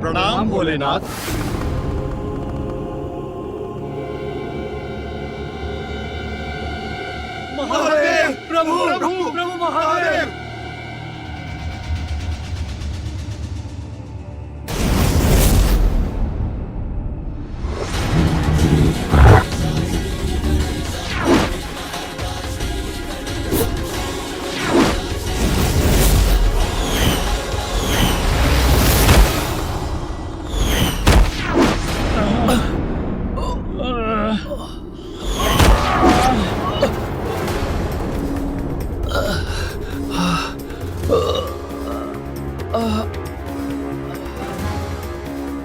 प्रणाम भोलेनाथ। महादेव! प्रभु प्रभु प्रभु महादेव!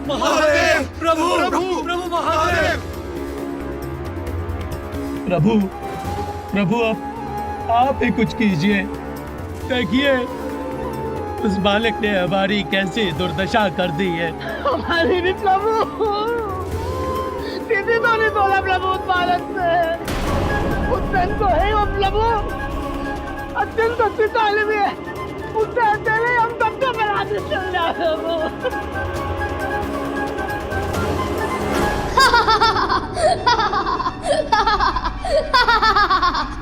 महादेव! प्रभु प्रभु प्रभु महादेव! प्रभु प्रभु आप ही कुछ कीजिए। देखिए उस बालक ने हमारी कैसी दुर्दशा कर दी है। हमारी भी प्रभु किसी तो नहीं तोड़ा प्रभु उस बालक से। उस धन को है वो प्रभु अत्यंत शक्तिशाली भी है। उससे अकेले हम सबको बराबर चल जाए प्रभु।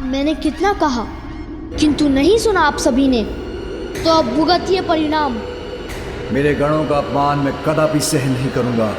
मैंने कितना कहा किंतु नहीं सुना आप सभी ने, तो अब भुगतिए परिणाम। मेरे गणों का अपमान मैं कदापि सहन नहीं करूंगा।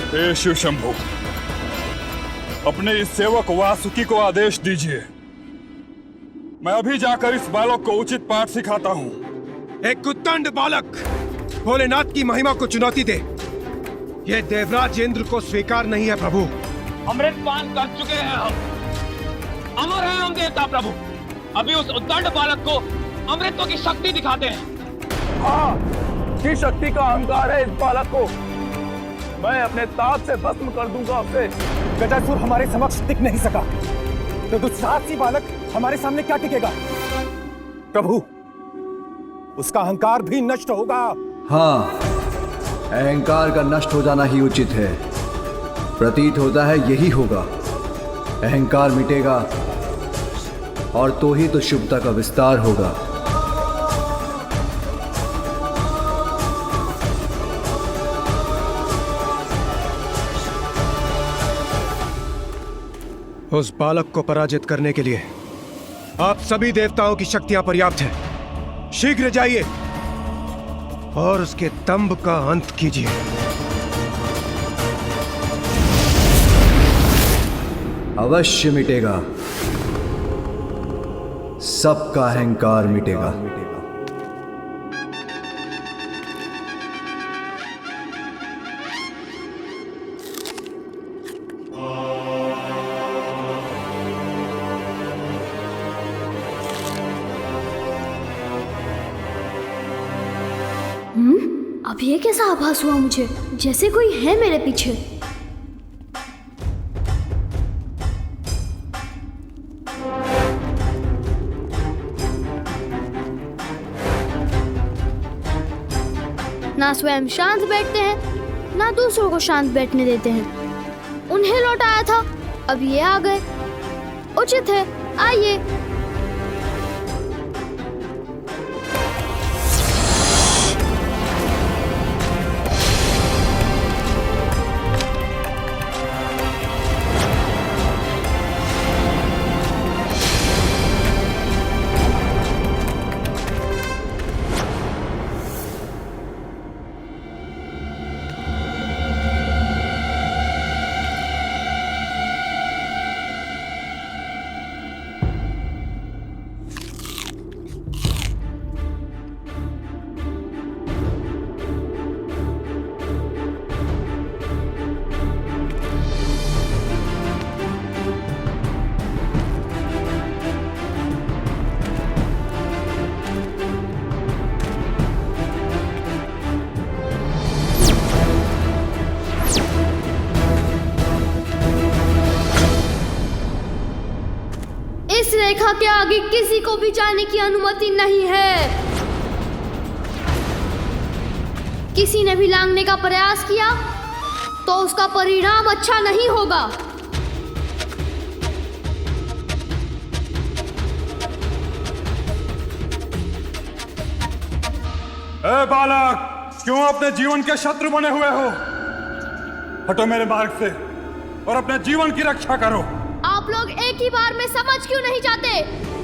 हे शिव शंभु, अपने इस सेवक वासुकी को आदेश दीजिए। मैं अभी जाकर इस बालक को उचित पाठ सिखाता हूँ। एक उद्दंड बालक भोलेनाथ की महिमा को चुनौती दे, यह देवराज इंद्र को स्वीकार नहीं है प्रभु। अमृतपान कर चुके हैं हम, अमर हैं हम देवता प्रभु। अभी उस उद्दंड बालक को अमृतों की शक्ति दिखाते हैं। हाँ, की शक्ति का अहंकार है इस बालक को। मैं अपने ताप से भस्म कर दूंगा उसे। गजासुर हमारे समक्ष टिक नहीं सका, तो दुस्साहसी बालक हमारे सामने क्या टिकेगा? प्रभु, उसका अहंकार भी नष्ट होगा। हाँ, अहंकार का नष्ट हो जाना ही उचित है। प्रतीत होता है यही होगा। अहंकार मिटेगा और तो ही तो शुभता का विस्तार होगा। उस बालक को पराजित करने के लिए आप सभी देवताओं की शक्तियां पर्याप्त हैं। शीघ्र जाइए और उसके दंभ का अंत कीजिए। अवश्य मिटेगा, सबका अहंकार मिटेगा। अब ये कैसा आभास हुआ मुझे, जैसे कोई है मेरे पीछे। ना स्वयं शांत बैठते हैं, ना दूसरों को शांत बैठने देते हैं। उन्हें लौटाया था, अब ये आ गए। उचित है, आइए। के आगे किसी को भी जाने की अनुमति नहीं है। किसी ने भी लांघने का प्रयास किया तो उसका परिणाम अच्छा नहीं होगा। ए बालक, क्यों अपने जीवन के शत्रु बने हुए हो? हटो मेरे मार्ग से और अपने जीवन की रक्षा करो। आप लोग एक ही बार में समझ क्यों नहीं जाते?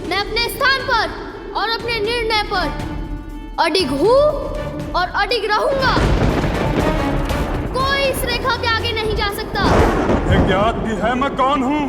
मैं अपने स्थान पर और अपने निर्णय पर अडिग हूँ और अडिग रहूंगा। कोई इस रेखा के आगे नहीं जा सकता। ये ज्ञात भी है मैं कौन हूँ?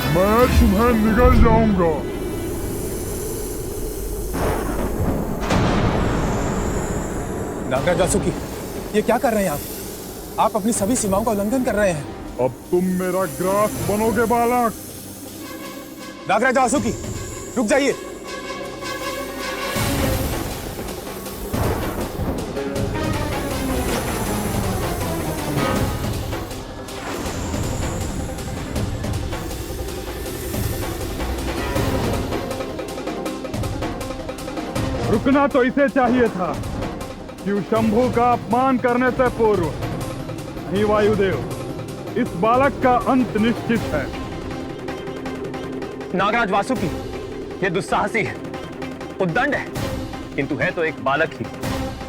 मैं तुम्हें निगल जाऊंगा। नागराज वासुकी, ये क्या कर रहे हैं आप? आप अपनी सभी सीमाओं का उल्लंघन कर रहे हैं। अब तुम मेरा ग्रास बनोगे बालक। नागराज वासुकी, रुक जाइए। रुकना तो इसे चाहिए था, शिव शंभु का अपमान करने से पूर्व। नहीं वायुदेव, इस बालक का अंत निश्चित है। नागराज वासुकी, ये दुस्साहसी है, उद्दंड है, किंतु है तो एक बालक ही।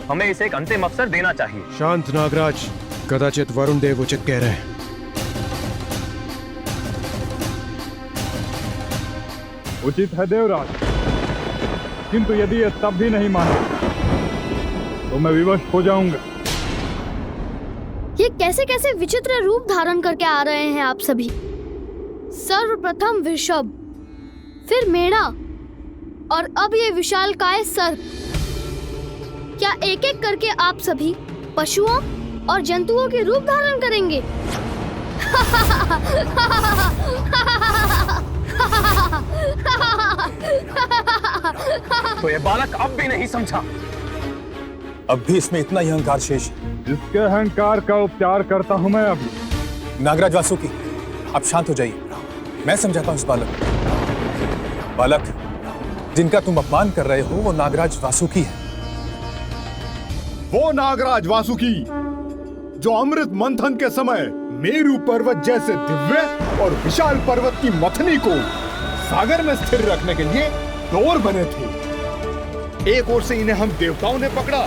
हमें इसे एक अंतिम अवसर देना चाहिए। शांत नागराज, कदाचित वरुण देव उचित कह रहे हैं। उचित है देवराज, किंतु यदि ये तब भी नहीं माने तो मैं विवश हो जाऊंगा। ये कैसे कैसे विचित्र रूप धारण करके आ रहे हैं आप सभी। सर्वप्रथम वृषभ, फिर मेढ़ा और अब ये विशालकाय सर्प। क्या एक एक करके आप सभी पशुओं और जंतुओं के रूप धारण करेंगे? तो ये बालक अब भी नहीं समझा। अब भी इसमें इतना ही अहंकार शेष है। इसके अहंकार का उपचार करता हूं मैं अभी। नागराज वासुकी, आप शांत हो जाइए। मैं समझाता हूं इस बालक, जिनका तुम अपमान कर रहे हो वो नागराज वासुकी है। वो नागराज वासुकी जो अमृत मंथन के समय मेरू पर्वत जैसे दिव्य और विशाल पर्वत की मथनी को सागर में स्थिर रखने के लिए डोर बने थे। एक ओर से इन्हें हम देवताओं ने पकड़ा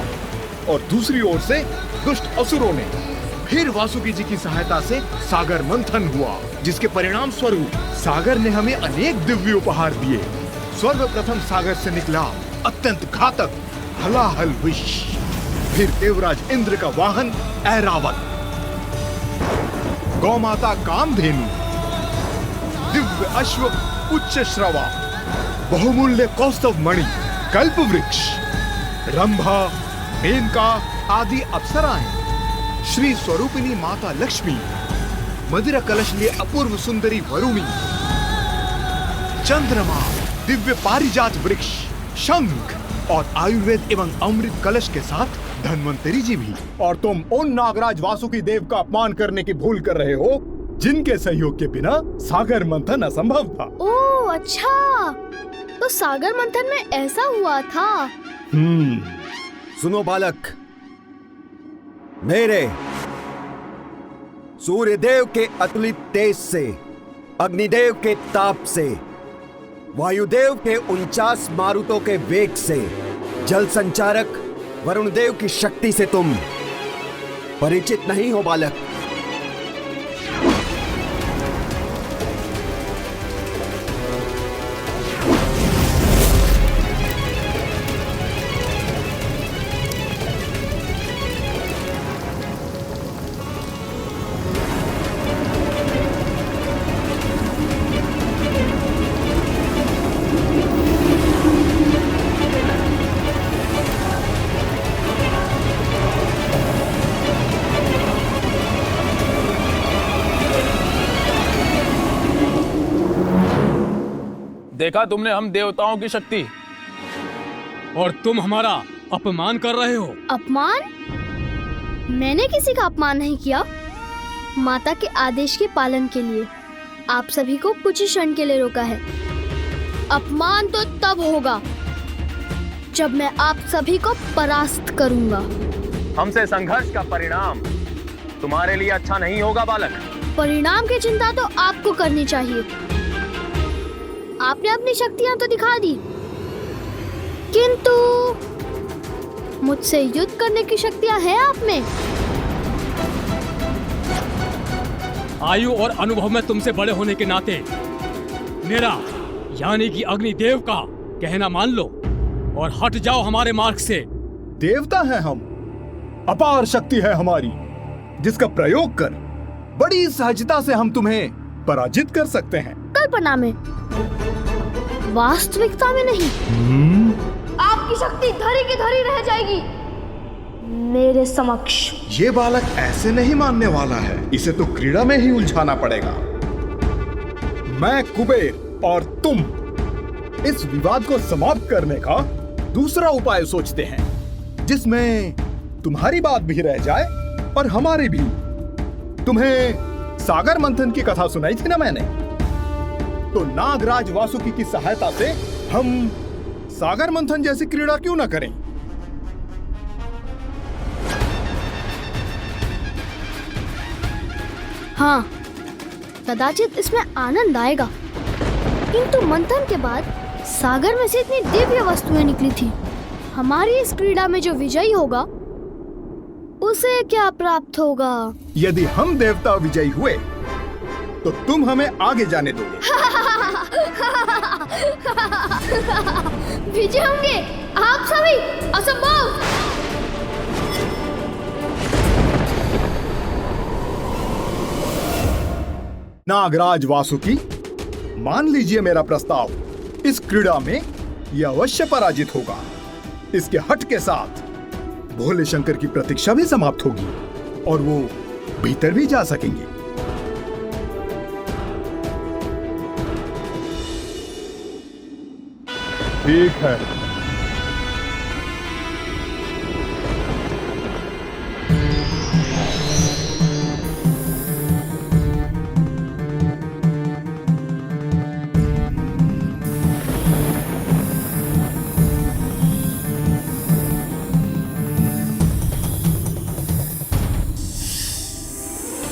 और दूसरी ओर से दुष्ट असुरों ने। फिर वासुकी जी की सहायता से सागर मंथन हुआ, जिसके परिणाम स्वरूप सागर ने हमें अनेक दिव्य उपहार दिए। सर्वप्रथम सागर से निकला अत्यंत घातक हलाहल विष, फिर देवराज इंद्र का वाहन ऐरावत, गौमाता कामधेनु, दिव्य अश्व उच्च श्रवा, बहुमूल्य कौस्तव मणि, कल्प वृक्ष, रंभा, मेनका आदि अप्सराएं, श्री स्वरूपिणी माता लक्ष्मी, मदिरा कलश लिए अपूर्व सुंदरी वरुणी, चंद्रमा, दिव्य पारिजात वृक्ष, शंख और आयुर्वेद एवं अमृत कलश के साथ धन्वंतरी जी भी। और तुम उन नागराज वासुकी देव का अपमान करने की भूल कर रहे हो जिनके सहयोग के बिना सागर मंथन असंभव था। ओह अच्छा, तो सागर मंथन में ऐसा हुआ था। सुनो बालक, मेरे सूर्यदेव के अतुलित तेज से, अग्निदेव के ताप से, वायुदेव के 49 मारुतों के वेग से, जल संचारक वरुण देव की शक्ति से तुम परिचित नहीं हो बालक। देखा तुमने हम देवताओं की शक्ति, और तुम हमारा अपमान कर रहे हो। अपमान? मैंने किसी का अपमान नहीं किया। माता के आदेश के पालन के लिए आप सभी को कुछ ही क्षण के लिए रोका है। अपमान तो तब होगा जब मैं आप सभी को परास्त करूंगा। हमसे संघर्ष का परिणाम तुम्हारे लिए अच्छा नहीं होगा बालक। परिणाम की चिंता तो आपको करनी चाहिए। आपने अपनी शक्तियां तो दिखा दी, किंतु मुझसे युद्ध करने की शक्तियां हैं आप में। आयु और अनुभव में तुमसे बड़े होने के नाते मेरा यानी कि अग्निदेव का कहना मान लो और हट जाओ हमारे मार्ग से। देवता हैं हम, अपार शक्ति है हमारी, जिसका प्रयोग कर बड़ी सहजता से हम तुम्हें पराजित कर सकते हैं। कल्पना में, वास्तविकता में नहीं। आपकी शक्ति धरी की धरी रह जाएगी मेरे समक्ष। ये बालक ऐसे नहीं मानने वाला है, इसे तो क्रीड़ा में ही उलझाना पड़ेगा। मैं कुबेर और तुम इस विवाद को समाप्त करने का दूसरा उपाय सोचते हैं, जिसमें तुम्हारी बात भी रह जाए और हमारी भी। तुम्हें सागर मंथन की कथा सुनाई थी ना मैंने, तो नागराज वासुकी की सहायता से हम सागर मंथन जैसी क्रीड़ा क्यों ना करें? हाँ, कदाचित इसमें आनंद आएगा, किंतु मंथन के बाद सागर में से इतनी दिव्य वस्तुएं निकली थी। हमारी इस क्रीड़ा में जो विजयी होगा उसे क्या प्राप्त होगा? यदि हम देवता विजयी हुए तो तुम हमें आगे जाने दोगे। विजय होंगे आप सभी? असंभव। नागराज वासुकी, मान लीजिए मेरा प्रस्ताव। इस क्रीड़ा में यह अवश्य पराजित होगा। इसके हट के साथ भोले शंकर की प्रतीक्षा भी समाप्त होगी और वो भीतर भी जा सकेंगे। ठीक है,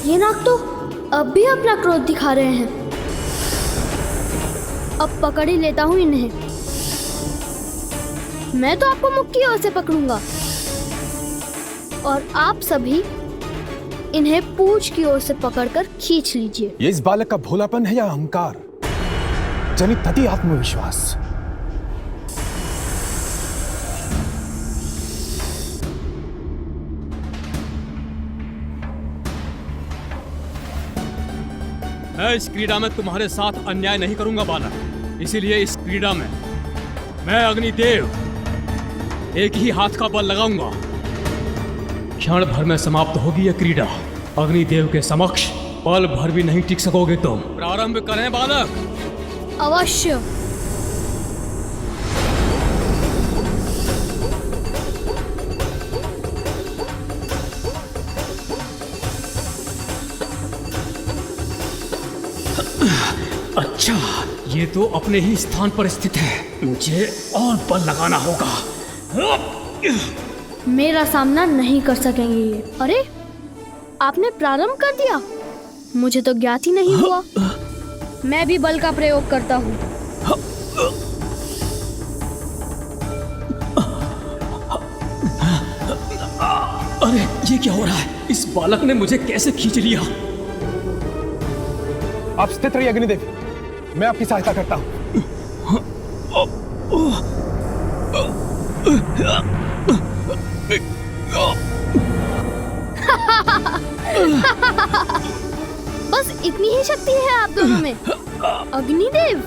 ये नाग तो अब भी अपना क्रोध दिखा रहे हैं। अब पकड़ ही लेता हूँ इन्हें। मैं तो आपको मुख की ओर से पकड़ूंगा और आप सभी इन्हें पूंछ की ओर से पकड़कर खींच लीजिए। ये इस बालक का भोलापन है या अहंकार जनित अति आत्मविश्वास? मैं इस क्रीड़ा में तुम्हारे साथ अन्याय नहीं करूंगा बालक। इसीलिए इस क्रीड़ा में मैं अग्निदेव एक ही हाथ का बल लगाऊंगा। क्षण भर में समाप्त होगी यह क्रीड़ा। अग्निदेव के समक्ष पल भर भी नहीं टिक सकोगे तुम। प्रारंभ करें बालक? अवश्य। अच्छा, ये तो अपने ही स्थान पर स्थित है। मुझे और बल लगाना होगा। मेरा सामना नहीं कर सकेंगे ये। अरे, आपने प्रारंभ कर दिया? मुझे तो ज्ञात ही नहीं हुआ। मैं भी बल का प्रयोग करता हूँ। अरे, ये क्या हो रहा है? इस बालक ने मुझे कैसे खींच लिया? आप स्थित रहिए अग्निदेव, मैं आपकी सहायता करता हूं। बस इतनी ही शक्ति है आप दोनों में। अग्निदेव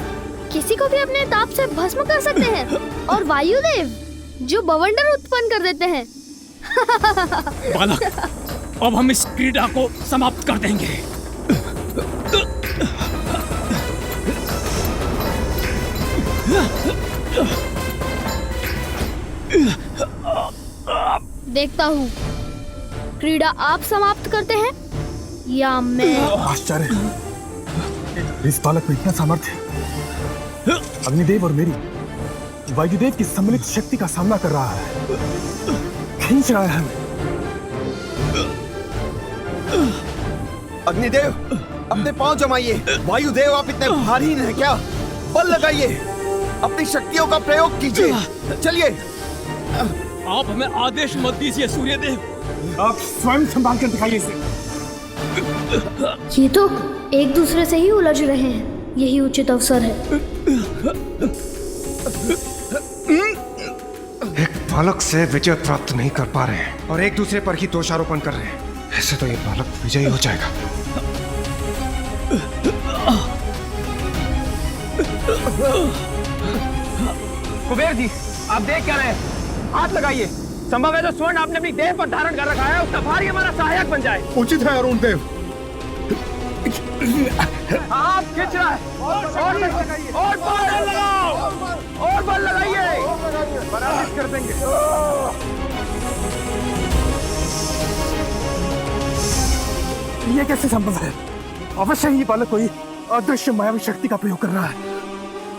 किसी को भी अपने ताप से भस्म कर सकते हैं, और वायुदेव जो बवंडर उत्पन्न कर देते हैं। बालक, अब हम इस क्रीड़ा को समाप्त कर देंगे। देखता हूँ क्रीड़ा आप समाप्त करते हैं या मैं। आश्चर्य, इस बालक में इतना सामर्थ्य। अग्निदेव और मेरी वायुदेव की सम्मिलित शक्ति का सामना कर रहा है, खींच रहा है हमें। अग्निदेव, अपने पांव जमाइए। वायुदेव, आप इतने भारी हैं क्या? बल लगाइए, अपनी शक्तियों का प्रयोग कीजिए। चलिए। आप हमें आदेश मत दीजिए सूर्यदेव, आप स्वयं संभाल कर दिखाइए इसे। ये तो एक दूसरे से ही उलझ रहे हैं, यही उचित अवसर है। एक बालक से विजय प्राप्त नहीं कर पा रहे हैं और एक दूसरे पर ही दोषारोपण कर रहे हैं। ऐसे तो ये बालक विजयी हो जाएगा। कुबेर जी, आप देख क्या रहे हैं? हाथ लगाइए। संभव है जो स्वर्ण आपने अपनी देह पर धारण कर रखा है उसका भारी हमारा सहायक बन जाए। उचित है अरुण देव। हाथ खींच रहा है और बल लगाओ, और बल लगाइए। पराजित कर देंगे। ये कैसे संभव है? अवश्य ही बालक कोई अदृश्य मायावी शक्ति का प्रयोग कर रहा है।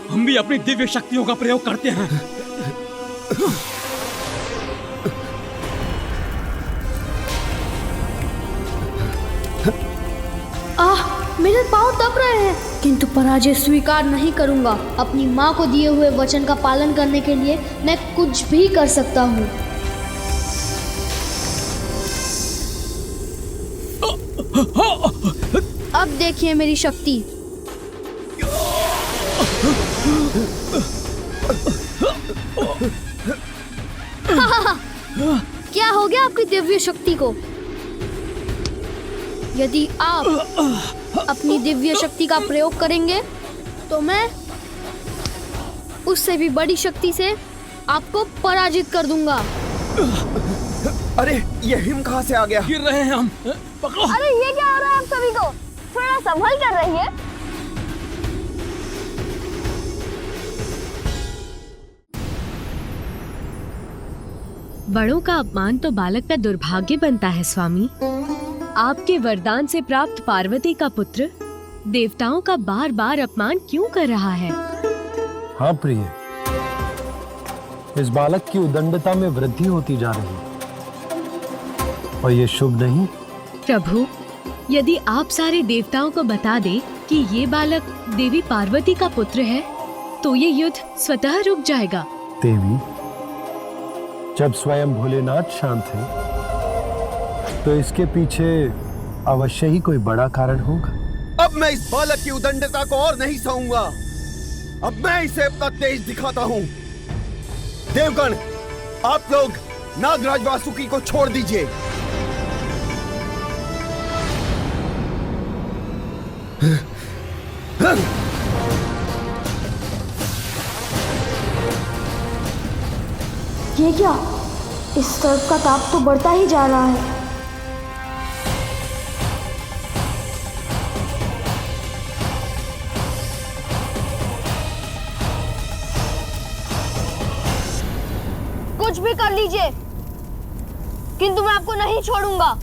हम भी अपनी दिव्य शक्तियों का प्रयोग करते हैं। मेरे पांव दब रहे हैं, किंतु पराजय स्वीकार नहीं करूंगा। अपनी माँ को दिए हुए वचन का पालन करने के लिए मैं कुछ भी कर सकता हूँ। अब देखिए मेरी शक्ति। क्या हो गया आपकी दिव्य शक्ति को? यदि आप अपनी दिव्य शक्ति का प्रयोग करेंगे तो मैं उससे भी बड़ी शक्ति से आपको पराजित कर दूंगा। अरे ये हिम कहाँ से आ गया? गिर रहे हैं हम, पकड़ो। अरे ये क्या हो रहा है आप सभी को? थोड़ा संभल कर रहिए। बड़ों का अपमान तो बालक का दुर्भाग्य बनता है स्वामी। आपके वरदान से प्राप्त पार्वती का पुत्र देवताओं का बार बार अपमान क्यों कर रहा है? हाँ प्रिय, इस बालक की उदंडता में वृद्धि होती जा रही है और ये शुभ नहीं। प्रभु, यदि आप सारे देवताओं को बता दें कि ये बालक देवी पार्वती का पुत्र है तो ये युद्ध स्वतः रुक जाएगा। देवी, जब स्वयं भोलेनाथ शांत है तो इसके पीछे अवश्य ही कोई बड़ा कारण होगा। अब मैं इस बालक की उदंडता को और नहीं सहूंगा। अब मैं इसे अपना तेज दिखाता हूँ। देवगण, आप लोग नागराज वासुकी को छोड़ दीजिए। ये क्या? इस सर्प का ताप तो बढ़ता ही जा रहा है। कुछ भी कर लीजिए, किंतु मैं आपको नहीं छोड़ूंगा।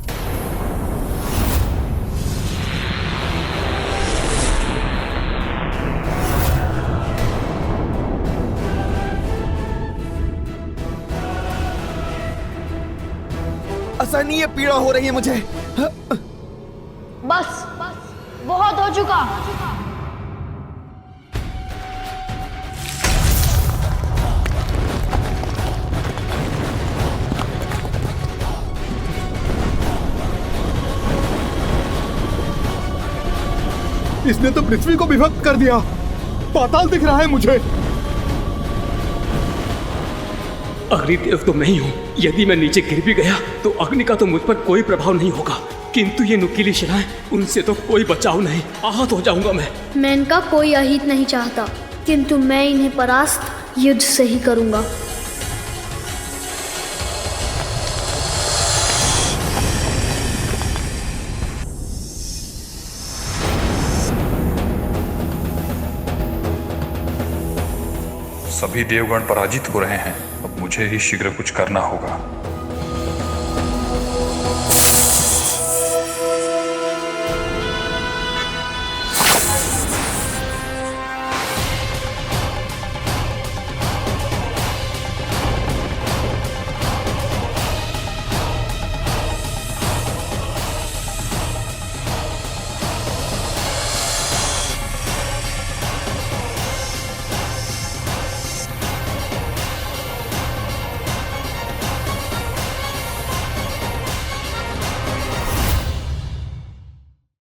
असहनीय पीड़ा हो रही है मुझे। बस बहुत हो चुका। इसने तो पृथ्वी को विभक्त कर दिया। पाताल दिख रहा है मुझे। अग्निदेव तो नहीं हूँ। यदि मैं नीचे गिर भी गया तो अग्नि का तो मुझ पर कोई प्रभाव नहीं होगा, किंतु ये नुकीली शिलाएं, उनसे तो कोई बचाव नहीं। आहत हो जाऊंगा मैं इनका कोई अहित नहीं चाहता, किंतु मैं इन्हें परास्त युद्ध से ही करूंगा। सभी देवगण पराजित हो रहे हैं। अब मुझे ही शीघ्र कुछ करना होगा।